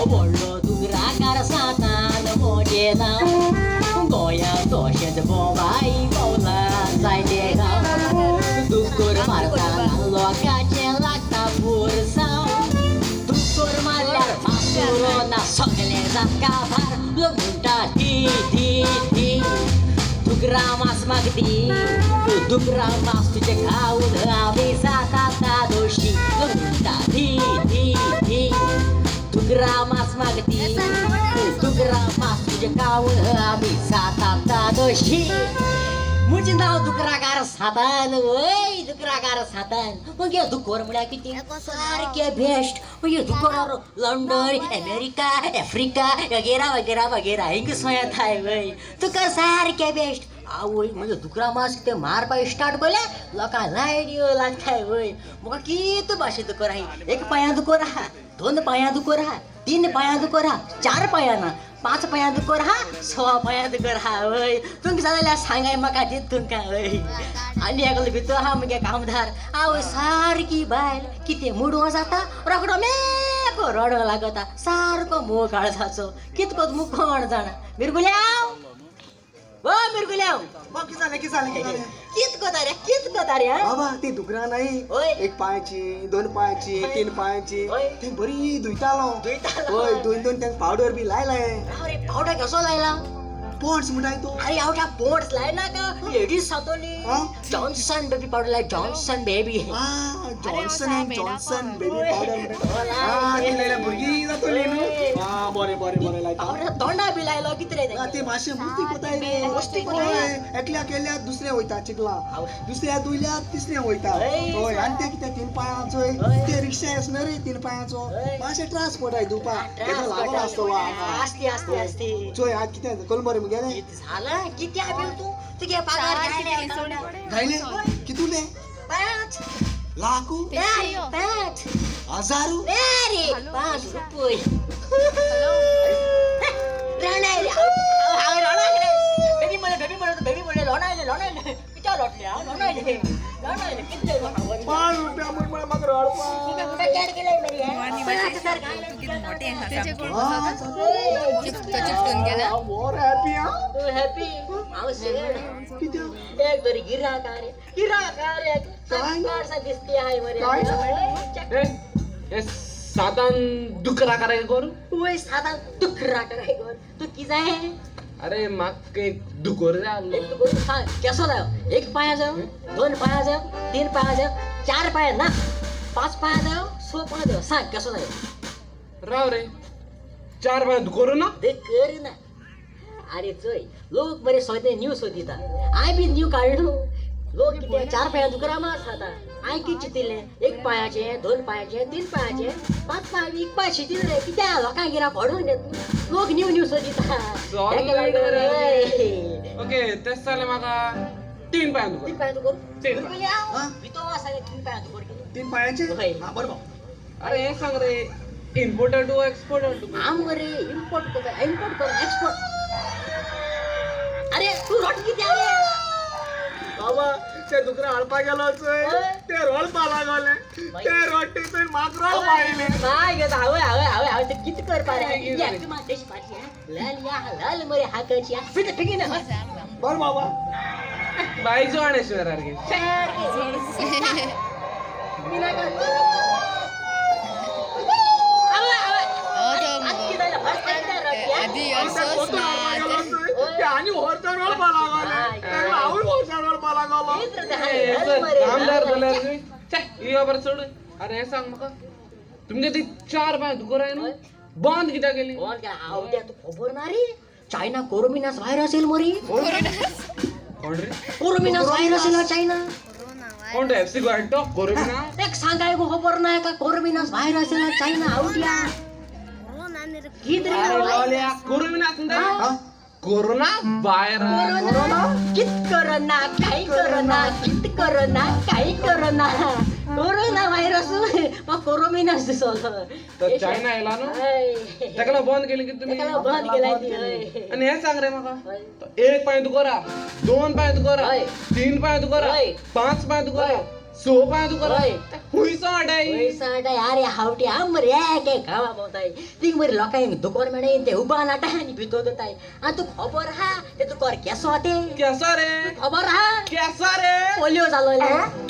व्हडलो दुकराकार सातान मोठे नांव गोंया तशेंच बोबाई भोवला जायते गांव दुकोर मारतना लोकांचे लागता पुरसांव दुकोर मारल्यार मासुरो ना सगळे जात काबार लोक म्हणटा धी धी धी दुकरा मास मागती दुकरा मास तुझे खाऊन आम्ही जाता दोशी लोक म्हणटा धी धी धी दुकरा मास मागती दुकरा मास तुझे खाऊन आम्ही जाता दोशी मुझे नाव दुकराकार सातान वय दुकराकार सातान मग हे दुकोर म्हळ्यार कितें सारके बेस्ट मग हे दुकोर लंडन अमेरिका आफ्रिका वगैरा वगैरा वगैरा हिंग सोयताय वय तुका सारके बेस्ट आवय म्हणजे दुकरा मास कितें मारपाक स्टार्ट केले लोकांक लायड्यो लागताय वय म्हाका कित भाशे दुकोर आहाय एक पांयां दुकोर आहा दोन पांयां दुकोर आहा तीन पांयां दुकोर आहा चार पांयां ना पांच पांयां दुकोर आहा स पांयां दुकोर आहा वय तुमकां जाल्यार सांगाय म्हाका दीत तुमकां वय आनी एकलो भितर आहा मगे कामदार आवय सारकी बायल कितें मुडो जाता रोकडो मेको रडो लागता सारको मोग काळजाचो कितकोच मुख कोण जाणा मिरगुल्याव ओ मिरगुल्याव किती झाले कित कोता रे बाबा ती दुकरा नाही ओय. एक पायाची दोन पायाची तीन पायाची ओय. ते बरी धुयतालो होय दोन त्यांना पावडर बी लायलाय अरे पावडर कसो लायला पॉन्ड्स म्हणटाय तो अरे आवटा पोट्स लाय ना का लेडीज सातोली हा? जॉन्सन बेबी पावडर लाय Johnson baby Johnson and Johnson baby powder ओला. हा ती लायला भुरगी जातली न्हू हा बरे लायता पावडर तोंडा बी लायलो कित रे हा, ते मातशे मस्ती कोताय रे मस्ती कोताय. एकल्या केल्यात दुसऱ्या वयता चिकला आव. दुसऱ्या दुयल्यात तिसऱ्या वयता ओय. होय आणि ते कितें तीन पायांचो ओय. ते रिक्षा आसना रे तीन पायांचो ओय. मातशे ट्रान्सपोर्ट आहे दुपा तेका लागून आसतो वा आस्ती चोय आज कितें कल बरें मुगेलें झालं किती आहे तू तुझे पगार घायले कितुले पाच लाखू पाच हजारू अरे 5 रुपये रणायले बेबी म्हणे लोणायले किती लोटले लोणायले किती ₹5 म्हण म्हाका रडपा चिपटून गेला मोर हॅपी हा तू हॅपी किती एक बरी गिराकार एक दिसते आहे काय? हे साधारण दुकरा कराय करू वय साधा दुखरा कराय कर तू की जाय अरे म्हाका एक दुकोर जाय आसलो. एक तू करून सांग केसो जायो एक पाया जायो दोन पाया जायो तीन पाया जायो चार पाया ना पाच पाया जायो स पाया जायो सांग केसो जायो राव रे 4 बाय दुकोर ना ते कर ना अरे चोय लोक बरे सोदे न्यू सोदिता हांय बी न्यू काडलो लोक कितें चार पाया दुकरा मास खाता हांय कितें चितिल्ले एक पायाचे दोन पायाचे तीन पायाचे पाच पाय एक पाय चितिल्ले कित्या लोकांक गिराक पडून देत लोक न्यू सोदिता ओके तेच जाल्यार म्हाका 3 बाय दुकोर तीन पाया दुकोर तीन हा? भितो आसा तीन पाया दुकोर तीन पायांचे होय. हा बरोबर अरे हे सांग रे इम्पोर्टर टू एक्सपोर्टर टू आम रे इम्पोर्ट कर एक्सपोर्ट अरे तू रोट किती आले बाबा ते दुकरा हाडपा गेलो चोय ते रडपा लागले ते रडटे चोय म्हाका रडपा आयले काय घेत हावे ते किती करपा रे एक तुमा देश पाठी लाल मरे हाकाची फिट फिकी ना बर बाबा बायजो आणेश्वर गे आधी असं स्मार्ट ते आणि व्हरता रडपा लागले तेका हांवूय व्हरता रडपा लागलो आमदार जाल्यार यो बरं सोड अरे हे सांग म्हाका तुमगे ती 4 बाय दुकोर आहे न्हू बंद कित्याक केली तू खबर ना रे चायना कोरोमिनास व्हायरस येईल मरी कोण रे कोरोमिनास व्हायरस येईल चायना कोण रे एफसी गोयटो कोरोना एक सांगाय गो खबर नाही का कोरोमिनास व्हायरस येईल चायना आउटया कित रे अरे लावल्या कोरोना हा कोरोना व्हायरस कित कोरोना काही कोरोना कित कोरोना काही कोरोना कोरोना व्हायरस मग कोरोमिनास दिसवलं तर चायना आयला न्हू तेका बंद केली की तुम्ही त्याला बंद केलाय ती आणि हे सांग रे म्हाका 1 पाय दुकोरा 2 पाय दुकोरा होय. 3 पाय दुकोरा होय. 5 पाय दुकोरा सो पाय दुखो ओय. हुई साडाई पैसा अरे हावटी आमरे के खावा बोताय ती मरे लोकांक दुकोर मेळे ते उबा नाटा आणि भितो दोताय आ तू खबर हा ते तू कर केसो ते कैसा रे खबर हा कैसा रे पोलिओ झालो